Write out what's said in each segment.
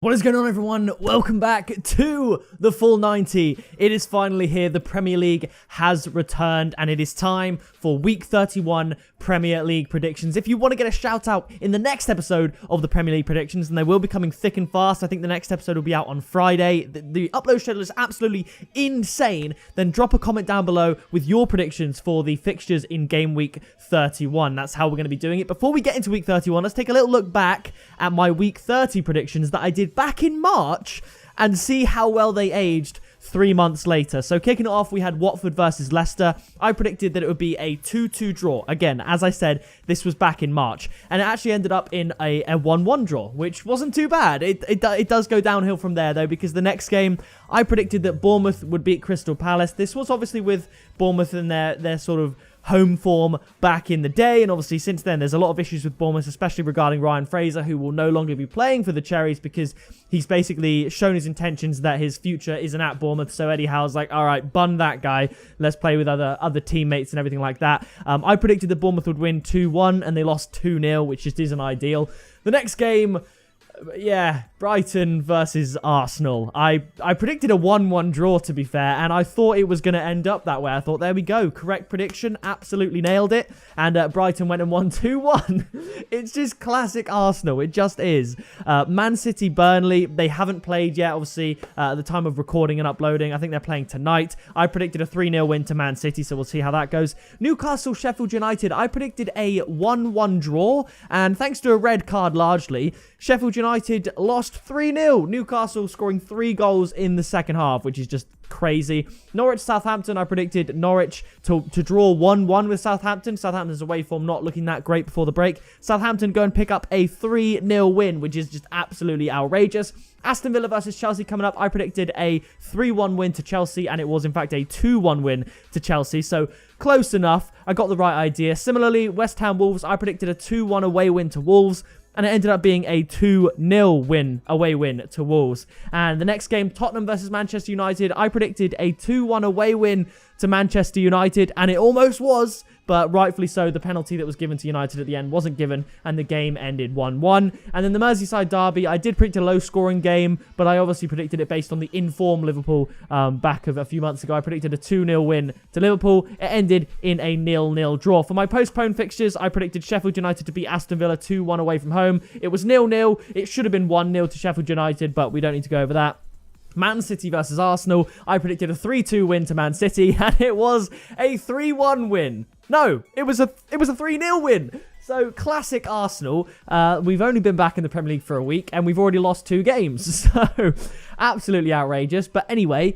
What is going on, everyone? Welcome back to the Full 90. It is finally here. The Premier League has returned and it is time for Week 31 Premier League predictions. If you want to get a shout out in the next episode of the Premier League predictions, and they will be coming thick and fast. I think the next episode will be out on Friday. The upload schedule is absolutely insane. Then drop a comment down below with your predictions for the fixtures in game week 31. That's how we're going to be doing it. Before we get into week 31, let's take a little look back at my week 30 predictions that I did back in March and see how well they aged 3 months later. So kicking it off, we had Watford versus Leicester. I predicted that it would be a 2-2 draw. Again, as I said, this was back in March. And it actually ended up in a 1-1 draw, which wasn't too bad. It does go downhill from there, though, because the next game, I predicted that Bournemouth would beat Crystal Palace. This was obviously with Bournemouth and their sort of home form back in the day, and obviously since then there's a lot of issues with Bournemouth, especially regarding Ryan Fraser, who will no longer be playing for the Cherries because he's basically shown his intentions that his future isn't at Bournemouth. So Eddie Howe's like, all right, bun that guy, let's play with other teammates and everything like that. I predicted that Bournemouth would win 2-1 and they lost 2-0, which just isn't ideal. The next game, yeah, Brighton versus Arsenal. I predicted a 1-1 draw, to be fair, and I thought it was going to end up that way. I thought, there we go, correct prediction, absolutely nailed it, and Brighton went and won 2-1. It's just classic Arsenal, it just is. Man City, Burnley, they haven't played yet, obviously, at the time of recording and uploading. I think they're playing tonight. I predicted a 3-0 win to Man City, so we'll see how that goes. Newcastle, Sheffield United, I predicted a 1-1 draw, and thanks to a red card largely, Sheffield United lost 3-0. Newcastle scoring 3 goals in the second half, which is just crazy. Norwich, Southampton, I predicted Norwich to draw 1-1 with Southampton. Southampton's away form not looking that great before the break. Southampton go and pick up a 3-0 win, which is just absolutely outrageous. Aston Villa versus Chelsea coming up. I predicted a 3-1 win to Chelsea, and it was in fact a 2-1 win to Chelsea. So close enough. I got the right idea. Similarly, West Ham Wolves, I predicted a 2-1 away win to Wolves, and it ended up being a 2-0 away win to Wolves. And the next game, Tottenham versus Manchester United, I predicted a 2-1 away win to Manchester United, and it almost was, but rightfully so, the penalty that was given to United at the end wasn't given, and the game ended 1-1. And then the Merseyside derby, I did predict a low-scoring game, but I obviously predicted it based on the informed Liverpool back of a few months ago. I predicted a 2-0 win to Liverpool. It ended in a 0-0 draw. For my postponed fixtures, I predicted Sheffield United to beat Aston Villa 2-1 away from home. It was 0-0. It should have been 1-0 to Sheffield United, but we don't need to go over that. Man City versus Arsenal, I predicted a 3-2 win to Man City, and it was a 3-1 win. No, it was a 3-0 win. So, classic Arsenal. We've only been back in the Premier League for a week, and we've already lost 2 games. So, absolutely outrageous. But anyway,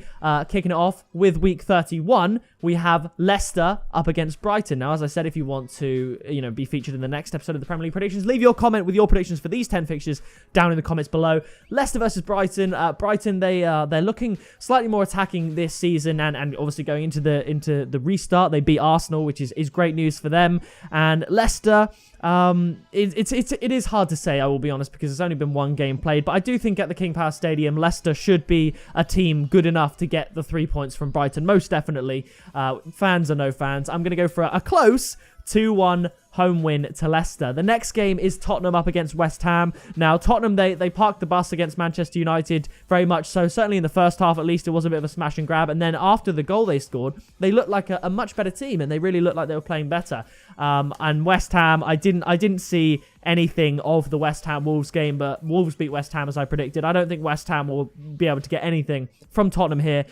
kicking it off with week 31, we have Leicester up against Brighton. Now, as I said, if you want to, be featured in the next episode of the Premier League predictions, leave your comment with your predictions for these 10 fixtures down in the comments below. Leicester versus Brighton. Brighton, they're looking slightly more attacking this season, and obviously going into the restart, they beat Arsenal, which is great news for them. And Leicester, it is hard to say, I will be honest, because there's only been 1 game played, but I do think at the King Power Stadium, Leicester should be a team good enough to get the 3 points from Brighton, most definitely. Fans or no fans, I'm going to go for a close 2-1 home win to Leicester. The next game is Tottenham up against West Ham. Now, Tottenham, they parked the bus against Manchester United very much so. Certainly in the first half, at least, it was a bit of a smash and grab. And then after the goal they scored, they looked like a much better team, and they really looked like they were playing better. And West Ham, I didn't see anything of the West Ham Wolves game, but Wolves beat West Ham as I predicted. I don't think West Ham will be able to get anything from Tottenham here.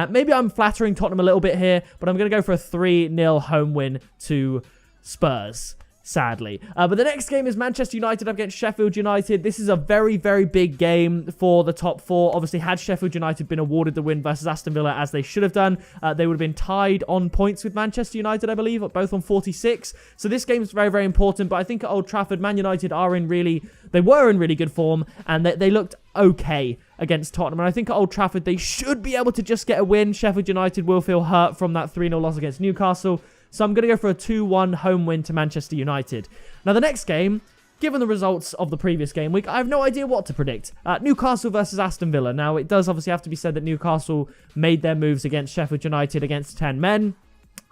Maybe I'm flattering Tottenham a little bit here, but I'm going to go for a 3-0 home win to Spurs, sadly. But the next game is Manchester United up against Sheffield United. This is a very, very big game for the top 4. Obviously, had Sheffield United been awarded the win versus Aston Villa, as they should have done, they would have been tied on points with Manchester United, I believe, both on 46. So this game is very, very important. But I think at Old Trafford, Man United were in really good form, and they looked okay against Tottenham. And I think at Old Trafford, they should be able to just get a win. Sheffield United will feel hurt from that 3-0 loss against Newcastle. So I'm going to go for a 2-1 home win to Manchester United. Now, the next game, given the results of the previous game week, I have no idea what to predict. Newcastle versus Aston Villa. Now, it does obviously have to be said that Newcastle made their moves against Sheffield United against 10 men.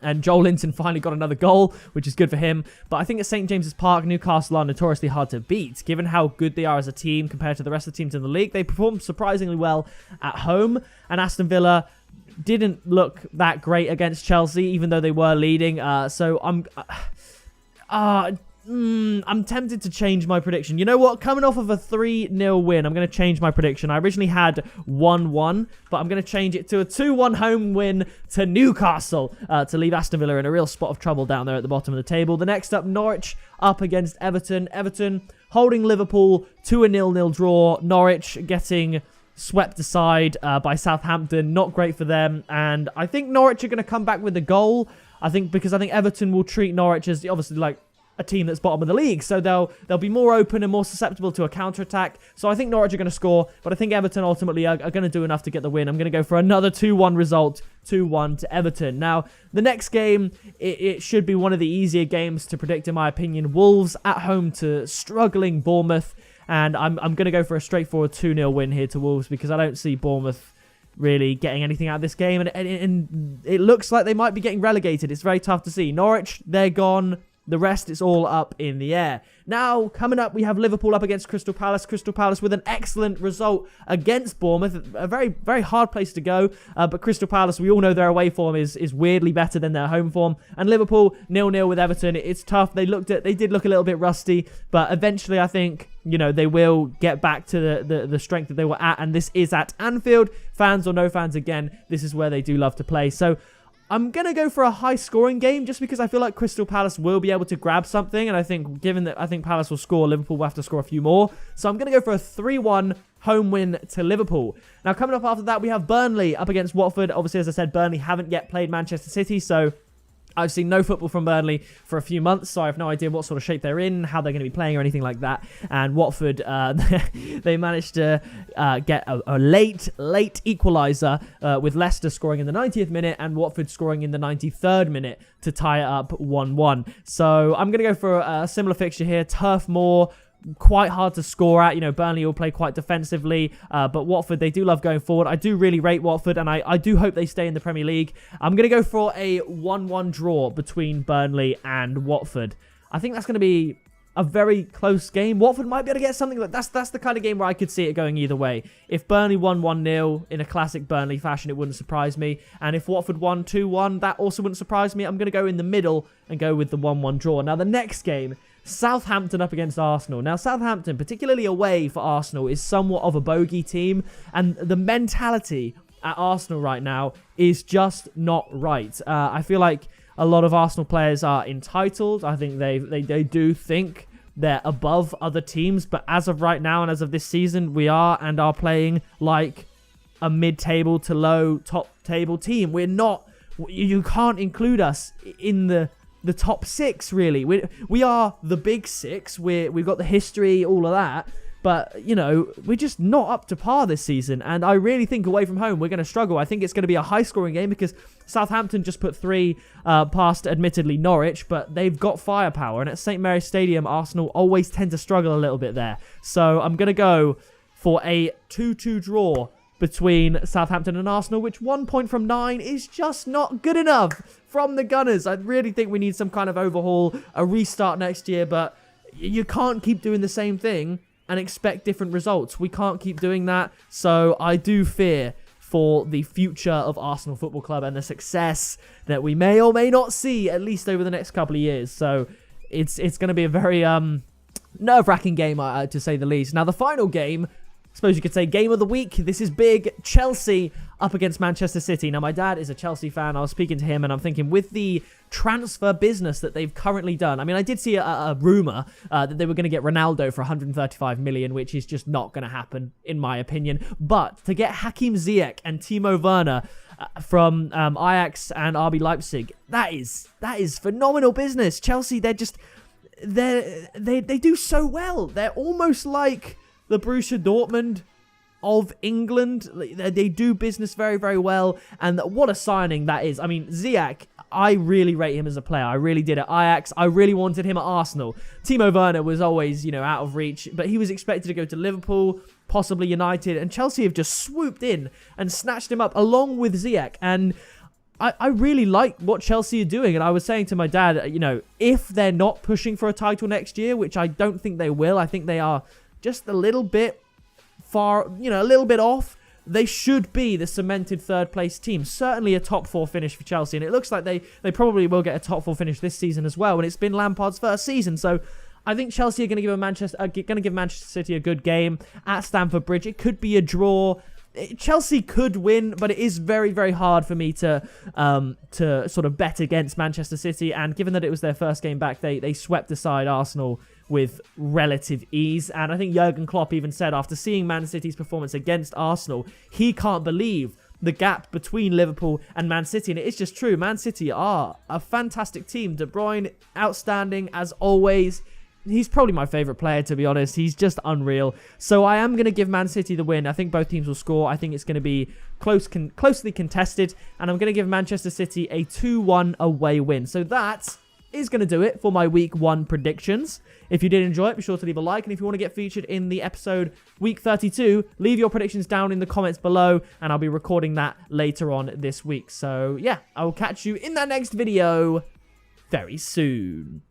And Joel Linton finally got another goal, which is good for him. But I think at St. James's Park, Newcastle are notoriously hard to beat. Given how good they are as a team compared to the rest of the teams in the league, they performed surprisingly well at home. And Aston Villa didn't look that great against Chelsea, even though they were leading. So I'm tempted to change my prediction. You know what? Coming off of a 3-0 win, I'm going to change my prediction. I originally had 1-1, but I'm going to change it to a 2-1 home win to Newcastle to leave Aston Villa in a real spot of trouble down there at the bottom of the table. The next up, Norwich up against Everton. Everton holding Liverpool to a 0-0 draw. Norwich getting swept aside by Southampton. Not great for them. And I think Norwich are going to come back with a goal. Because I think Everton will treat Norwich as obviously like a team that's bottom of the league, so they'll be more open and more susceptible to a counter-attack. So I think Norwich are going to score, but I think Everton ultimately are going to do enough to get the win. I'm going to go for another 2-1 result, 2-1 to Everton. Now, the next game, it should be one of the easier games to predict, in my opinion. Wolves at home to struggling Bournemouth, and I'm going to go for a straightforward 2-0 win here to Wolves, because I don't see Bournemouth really getting anything out of this game, and it looks like they might be getting relegated. It's very tough to see. Norwich, they're gone. The rest is all up in the air. Now, coming up, we have Liverpool up against Crystal Palace. Crystal Palace with an excellent result against Bournemouth. A very, very hard place to go. But Crystal Palace, we all know their away form is weirdly better than their home form. And Liverpool, 0-0 with Everton. It's tough. They did look a little bit rusty. But eventually, I think, they will get back to the strength that they were at. And this is at Anfield. Fans or no fans, again, this is where they do love to play. So I'm going to go for a high-scoring game just because I feel like Crystal Palace will be able to grab something. And I think, given that I think Palace will score, Liverpool will have to score a few more. So I'm going to go for a 3-1 home win to Liverpool. Now, coming up after that, we have Burnley up against Watford. Obviously, as I said, Burnley haven't yet played Manchester City, so I've seen no football from Burnley for a fefew months, so I have no idea what sort of shape they're in, how they're going to be playing or anything like that. And Watford, they managed to get a late equaliser with Leicester scoring in the 90th minute and Watford scoring in the 93rd minute to tie it up 1-1. So I'm going to go for a similar fixture here. Turf Moor, quite hard to score at. Burnley will play quite defensively, but Watford, they do love going forward. I do really rate Watford, and I do hope they stay in the Premier League. I'm going to go for a 1-1 draw between Burnley and Watford. I think that's going to be a very close game. Watford might be able to get something, that's the kind of game where I could see it going either way. If Burnley won 1-0 in a classic Burnley fashion, it wouldn't surprise me. And if Watford won 2-1, that also wouldn't surprise me. I'm going to go in the middle and go with the 1-1 draw. Now, the next game, Southampton up against Arsenal. Now, Southampton, particularly away for Arsenal, is somewhat of a bogey team, and the mentality at Arsenal right now is just not right. I feel like a lot of Arsenal players are entitled. I think they do think they're above other teams, but as of right now and as of this season, we are playing like a mid-table to low top-table team. We're not. You can't include us in the top six, really. We are the big six. We've got the history, all of that. But, we're just not up to par this season. And I really think away from home, we're going to struggle. I think it's going to be a high-scoring game because Southampton just put 3 past, admittedly, Norwich. But they've got firepower. And at St. Mary's Stadium, Arsenal always tend to struggle a little bit there. So I'm going to go for a 2-2 draw between Southampton and Arsenal, which 1 point from 9 is just not good enough from the Gunners. I really think we need some kind of overhaul, a restart next year, but you can't keep doing the same thing and expect different results. We can't keep doing that, so I do fear for the future of Arsenal Football Club and the success that we may or may not see, at least over the next couple of years. So it's going to be a very nerve-wracking game, to say the least. Now, the final game, I suppose you could say game of the week. This is big. Chelsea up against Manchester City. Now, my dad is a Chelsea fan. I was speaking to him and I'm thinking, with the transfer business that they've currently done, I mean, I did see a rumour that they were going to get Ronaldo for 135 million, which is just not going to happen, in my opinion. But to get Hakim Ziyech and Timo Werner from Ajax and RB Leipzig, that is phenomenal business. Chelsea, they do so well. They're almost like the Borussia Dortmund of England. They do business very, very well. And what a signing that is. I mean, Ziyech, I really rate him as a player. I really did at Ajax. I really wanted him at Arsenal. Timo Werner was always, out of reach. But he was expected to go to Liverpool, possibly United. And Chelsea have just swooped in and snatched him up along with Ziyech. And I really like what Chelsea are doing. And I was saying to my dad, you know, if they're not pushing for a title next year, which I don't think they will, I think they are just a little bit far, you know, a little bit off. They should be the cemented third place team. Certainly a top 4 finish for Chelsea. And it looks like they probably will get a top 4 finish this season as well. And it's been Lampard's first season. So I think Chelsea are going to give Manchester City a good game at Stamford Bridge. It could be a draw. Chelsea could win, but it is very, very hard for me to sort of bet against Manchester City. And given that it was their first game back, they swept aside Arsenal with relative ease. And I think Jurgen Klopp even said after seeing Man City's performance against Arsenal, he can't believe the gap between Liverpool and Man City. And it is just true. Man City are a fantastic team. De Bruyne, outstanding as always. He's probably my favourite player, to be honest. He's just unreal. So I am going to give Man City the win. I think both teams will score. I think it's going to be closely contested. And I'm going to give Manchester City a 2-1 away win. So that is going to do it for my Week 1 predictions. If you did enjoy it, be sure to leave a like. And if you want to get featured in the episode Week 32, leave your predictions down in the comments below. And I'll be recording that later on this week. So yeah, I will catch you in that next video very soon.